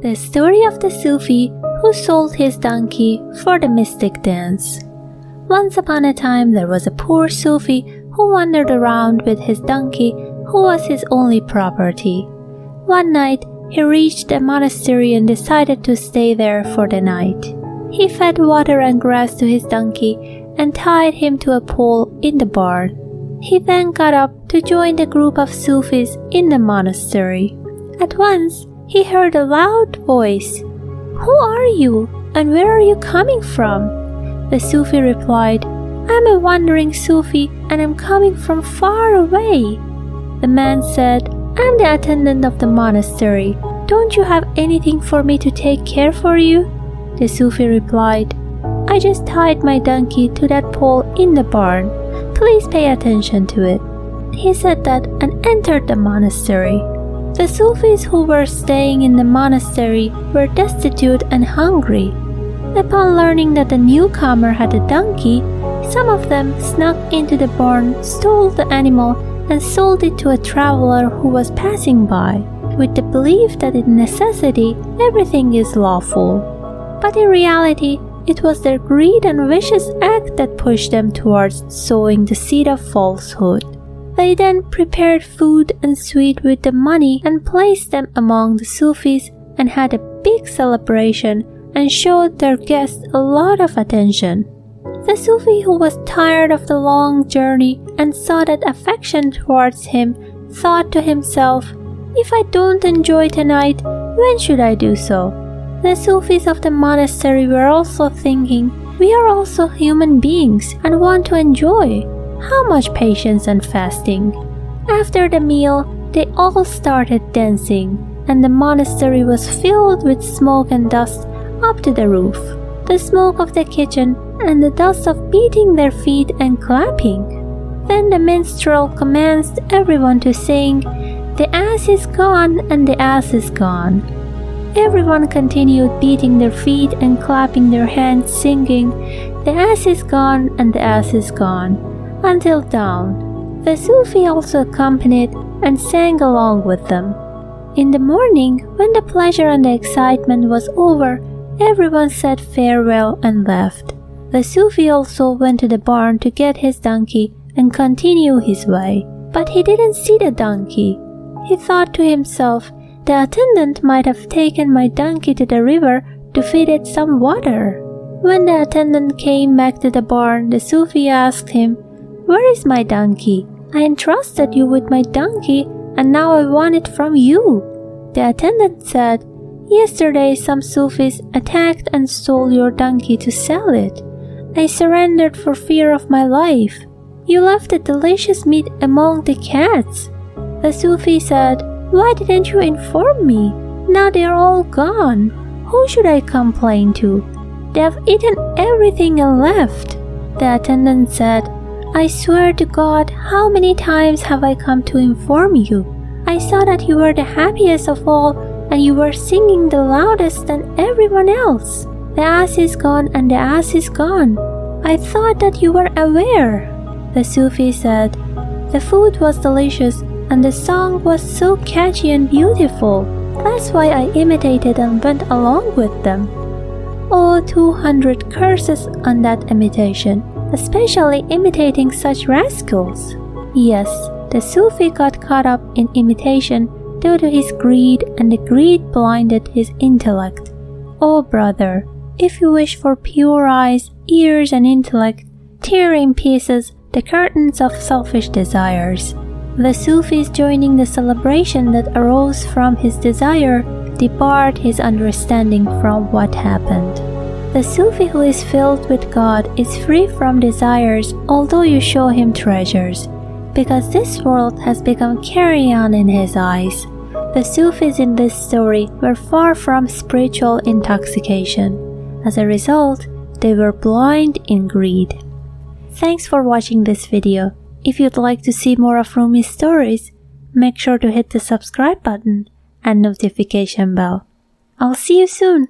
The story of the Sufi who sold his donkey for the mystic dance. Once upon a time there was a poor Sufi who wandered around with his donkey, who was his only property. One night he reached a monastery and decided to stay there for the night. He fed water and grass to his donkey and tied him to a pole in the barn. He then got up to join the group of Sufis in the monastery. At once he heard a loud voice. "Who are you, and where are you coming from?" The Sufi replied, "I'm a wandering Sufi, and I'm coming from far away." The man said, "I'm the attendant of the monastery. Don't you have anything for me to take care for you?" The Sufi replied, "I just tied my donkey to that pole in the barn. Please pay attention to it." He said that and entered the monastery. The Sufis who were staying in the monastery were destitute and hungry. Upon learning that the newcomer had a donkey, some of them snuck into the barn, stole the animal, and sold it to a traveler who was passing by, with the belief that in necessity everything is lawful. But in reality, it was their greed and vicious act that pushed them towards sowing the seed of falsehood. They then prepared food and sweet with the money and placed them among the Sufis and had a big celebration and showed their guests a lot of attention. The Sufi who was tired of the long journey and saw that affection towards him thought to himself, "If I don't enjoy tonight, when should I do so?" The Sufis of the monastery were also thinking, "We are also human beings and want to enjoy. How much patience and fasting?" After the meal, they all started dancing, and the monastery was filled with smoke and dust up to the roof. The smoke of the kitchen and the dust of beating their feet and clapping. Then the minstrel commenced everyone to sing, "The ass is gone and the ass is gone." Everyone continued beating their feet and clapping their hands, singing, "The ass is gone and the ass is gone," until dawn. The Sufi also accompanied and sang along with them. In the morning, when the pleasure and the excitement was over, everyone said farewell and left. The Sufi also went to the barn to get his donkey and continue his way, but he didn't see the donkey. He thought to himself, "The attendant might have taken my donkey to the river to feed it some water." When the attendant came back to the barn, the Sufi asked him, "Where is my donkey? I entrusted you with my donkey, and now I want it from you." The attendant said, "Yesterday some Sufis attacked and stole your donkey to sell it. I surrendered for fear of my life. You left the delicious meat among the cats." The Sufi said, "Why didn't you inform me? Now they are all gone. Who should I complain to? They have eaten everything and left." The attendant said, "I swear to God, how many times have I come to inform you? I saw that you were the happiest of all, and you were singing the loudest than everyone else. The ass is gone and the ass is gone. I thought that you were aware." The Sufi said, "The food was delicious and the song was so catchy and beautiful. That's why I imitated and went along with them." Oh, 200 curses on that imitation, especially imitating such rascals. Yes, the Sufi got caught up in imitation due to his greed, and the greed blinded his intellect. Oh brother, if you wish for pure eyes, ears and intellect, tear in pieces the curtains of selfish desires. The Sufis joining the celebration that arose from his desire debarred his understanding from what happened. The Sufi who is filled with God is free from desires, although you show him treasures, because this world has become carrion in his eyes. The Sufis in this story were far from spiritual intoxication. As a result, they were blind in greed. Thanks for watching this video. If you'd like to see more of Rumi's stories, make sure to hit the subscribe button and notification bell. I'll see you soon!